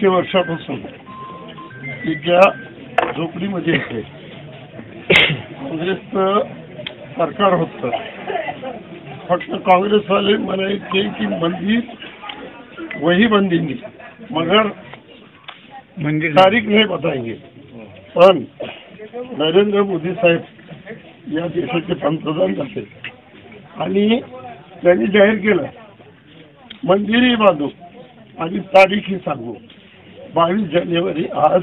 500 वर्षापासून ज्या झोपडीमध्ये काँग्रेसचं सरकार होतं, फक्त काँग्रेसवाले म्हणायचे की मंदिर वही बंदेंगे मगर तारीख नहीं बताएंगे। पण नरेंद्र मोदी साहेब या देशाचे पंतप्रधान झाले आणि त्यांनी जाहीर केलं मंदिरही बांधू आणि तारीखही सांगू। 22 जानेवारी आज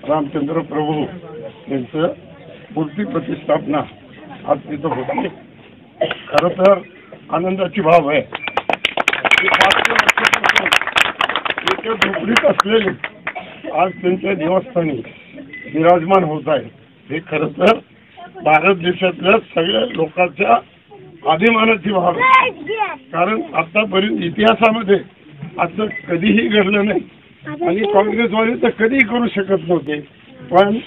रामचंद्र प्रभू यांचं मूर्ती प्रतिष्ठापना आज तिथं होते। खरं तर आनंदाची भाव आहे। एका झोपडीत असलेले आज त्यांच्या निवासस्थानी विराजमान होत आहे। हे खरं तर भारत देशातल्या सगळ्या लोकांच्या अभिमानाची भाव आहे, कारण आतापर्यंत इतिहासामध्ये असं कधीही घडलं नाही आणि काँग्रेसवाले तर कधीही करू शकत नव्हते। पण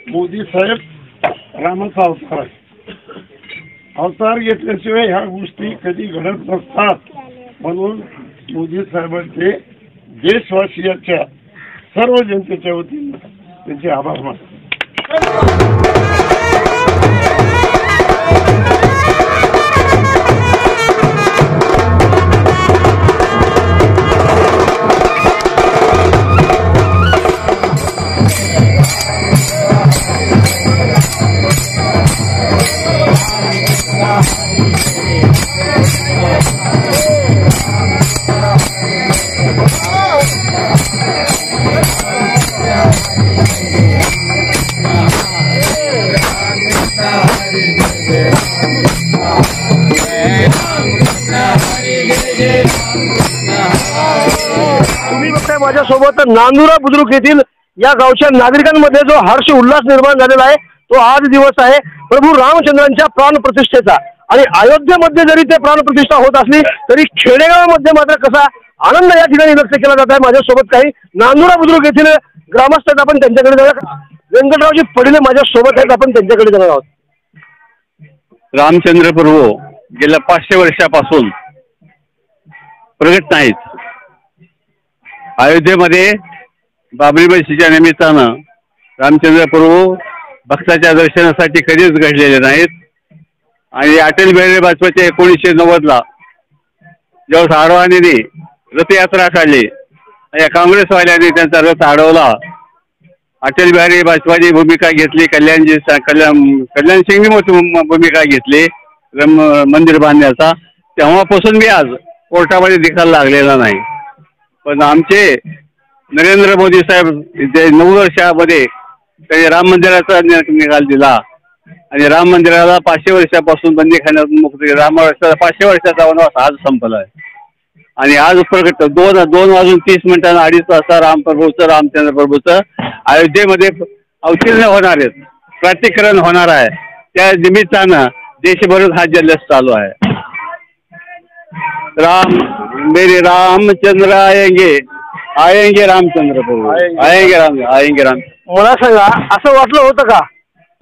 मोदी साहेब रामाचा अवतार आहे, अवतार घेतल्याशिवाय ह्या गोष्टी कधी घडत नसतात। म्हणून मोदी साहेबांचे देशवासियांच्या सर्व जनतेच्या वतीने त्यांचे आभार मानतो। तुम्ही बघताय माझ्यासोबत नांदुरा बुद्रुक येथील या गावच्या नागरिकांमध्ये जो हर्ष उल्हास निर्माण झालेला आहे तो आज दिवस आहे प्रभू रामचंद्रांच्या प्राणप्रतिष्ठेचा। आणि अयोध्येमध्ये जरी ते प्राणप्रतिष्ठा होत असली तरी खेडेगावामध्ये मात्र कसा आनंद या ठिकाणी व्यक्त केला जात आहे। माझ्यासोबत काही नांदुरा बुद्रुक येथील ग्रामस्थ आहेत, आपण त्यांच्याकडे जाऊया। व्यंकटरावजी पडिले माझ्यासोबत आहेत, आपण त्यांच्याकडे जाणार आहोत। रामचंद्र प्रभू गेल्या 500 वर्षापासून प्रगट नाहीत। अयोध्येमध्ये बाबरी मशीदीच्या निमित्तानं रामचंद्र प्रभू भक्ताच्या दर्शनासाठी कधीच घडलेले नाहीत। आणि अटल बिहारी वाजपेयीच्या 1990ला जेव्हा अडवाणीने रथयात्रा काढली, या काँग्रेसवाल्यांनी त्यांचा रथ अडवला। अटल बिहारी वाजपेयींनी भूमिका घेतली, कल्याण सिंगनी भूमिका घेतली मंदिर बांधण्याचा। तेव्हापासून मी आज कोर्टामध्ये निकाल लागलेला नाही। पण आमचे नरेंद्र मोदी साहेब 9 वर्षामध्ये त्यांनी राम मंदिराचा निकाल दिला आणि राम मंदिराला 500 वर्षापासून बंदीखान्यात मुक्त, राम 500 वर्षाचा वनवास आज संपला आहे। आणि आज प्रगट 2 वाजून 30 मिनिटांना 2.5 वाजता रामचंद्र प्रभूचं अयोध्येमध्ये अवतीर्ण होणार आहेत, प्रातिकरण होणार आहे। त्या निमित्तानं देशभरात हा जल्लोष चालू आहे। मेरे रामचंद्र आएंगे रामचंद्र प्रभू आएंगे राम। मला सांगा, असं वाटलं होतं का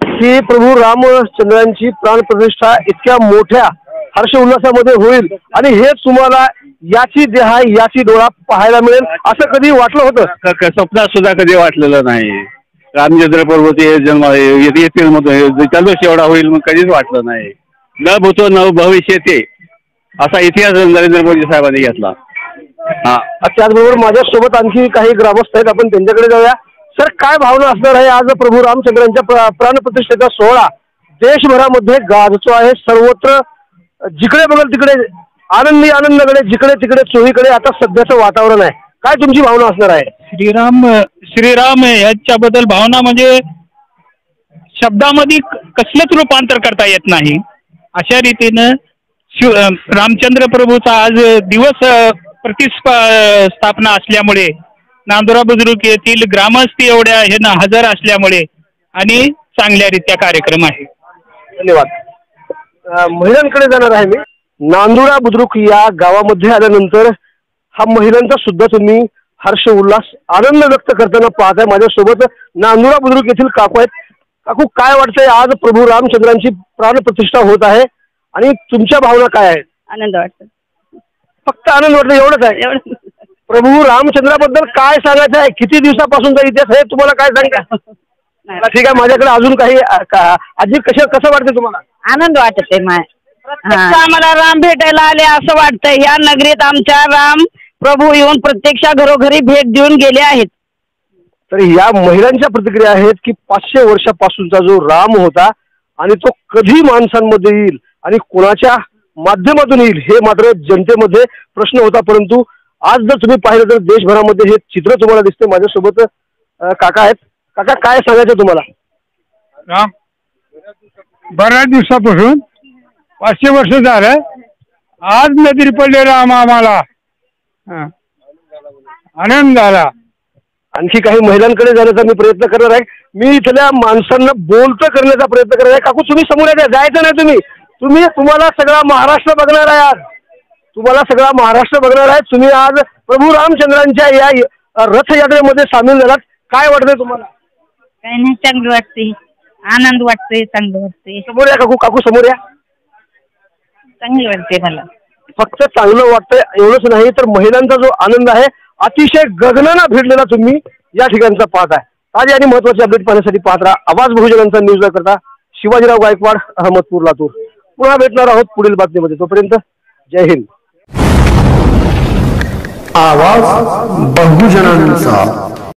की प्रभू रामचंद्रांची प्राणप्रतिष्ठा इतक्या मोठ्या हर्ष उल्हासामध्ये होईल आणि हेच तुम्हाला याची देहा याची डोळा पाहायला मिळेल असं कधी वाटलं होतं? स्वप्नात सुद्धा कधी वाटलेलं नाही। रामचंद्र प्रभूचे जन्म येतील मधून जल्लोष एवढा होईल मग कधीच वाटलं नाही। न भूतो न भविष्यते असा इतिहास नरेंद्र मोदी साहेबांनी घेतला। त्याचबरोबर माझ्यासोबत आणखी काही ग्रामस्थ आहेत, आपण त्यांच्याकडे जाऊया। सर, काय भावना असणार आहे? आज प्रभू रामचंद्रांच्या प्राणप्रतिष्ठेचा सोहळा देशभरामध्ये गाजतो आहे। सर्वत्र जिकडे बघल तिकडे आनंदी आनंदाकडे, जिकडे तिकडे चोहीकडे आता सध्याचं वातावरण आहे। काय तुमची भावना असणार आहे? श्रीराम याच्याबद्दल भावना म्हणजे शब्दामध्ये कसलंच रूपांतर करता येत नाही। अशा रीतीनं रामचंद्र प्रभूचा आज दिवस प्रतिष्ठापना असल्यामुळे नांदुरा बुद्रुक येथील ग्रामस्थ एवढ्या हे हजर असल्यामुळे आणि चांगल्यारीत्या कार्यक्रम आहे। धन्यवाद। महिलांकडे जाणार आहे मी। नांदुरा बुद्रुक या गावामध्ये आल्यानंतर हा महिलांचा सुद्धा तुम्ही हर्ष उल्हास आनंद व्यक्त करताना पाहताय। माझ्यासोबत नांदुरा बुद्रुक येथील काकू आहेत। काकू, काय वाटतंय? आज प्रभू रामचंद्रांची प्राणप्रतिष्ठा होत आहे आणि तुमच्या भावना काय आहेत? आनंद वाटतो, फक्त आनंद वाटतो एवढंच आहे? प्रभू रामचंद्राबद्दल काय सांगायचं आहे? किती दिवसापासूनचा इतिहास आहे, तुम्हाला काय सांगा? ठीक आहे, माझ्याकडे अजून काही आजी कसं वाटतं तुम्हाला? आनंद वाटत आहे आम्हाला राम भेटायला आले असं वाटतंय. या नगरीत आमच्या राम प्रभू येऊन प्रत्यक्ष घरोघरी भेट देऊन गेले आहेत. तर या महिलांच्या प्रतिक्रिया आहेत की 500 वर्षापासूनचा जो राम होता आणि तो कधी माणसांमध्ये येईल आणि कोणाच्या माध्यमातून येईल हे मात्र जनतेमध्ये प्रश्न होता. परंतु आज जर तुम्ही पाहिलं तर देशभरामध्ये हे चित्र तुम्हाला दिसते. माझ्यासोबत काका आहेत. काका, काय सांगायचं तुम्हाला? राम बऱ्याच दिवसापासून 500 वर्ष झालं आज नजरी पडले राम आम्हाला. आनंद झाला. आणखी काही महिलांकडे जाण्याचा मी प्रयत्न करणार आहे. मी इथल्या माणसांना बोलतं करण्याचा प्रयत्न करणार आहे. काकू, तुम्ही समोर या, जायचं नाही. तुम्हाला सगळा महाराष्ट्र बघणार आहे. आज तुम्हाला सगळा महाराष्ट्र बघणार आहे. तुम्ही आज प्रभू रामचंद्रांच्या या रथयात्रेमध्ये सामील झालात. काय वाटतंय तुम्हाला? काही नाही, चांगलं वाटते, आनंद वाटते, चांगलं वाटते. समोर या काकू, समोर या. चांगली वाटते मला. फक्त चांगलं वाटतंय एवढंच नाही तर महिलांचा जो आनंद आहे अतिशय गगनाला भिडलेला तुम्ही या ठिकाणचा पाहत आहे. ताजी आणि महत्त्वाची अपडेट पाहण्यासाठी पाहत राहा आवाज बहुजनांचा न्यूज करता शिवाजीराव गायकवाड, अहमदपूर, लातूर. पुन्हा भेटणार आहोत पुढील बातमीमध्ये. तोपर्यंत जय हिंद. आवाज बहुजनांचा.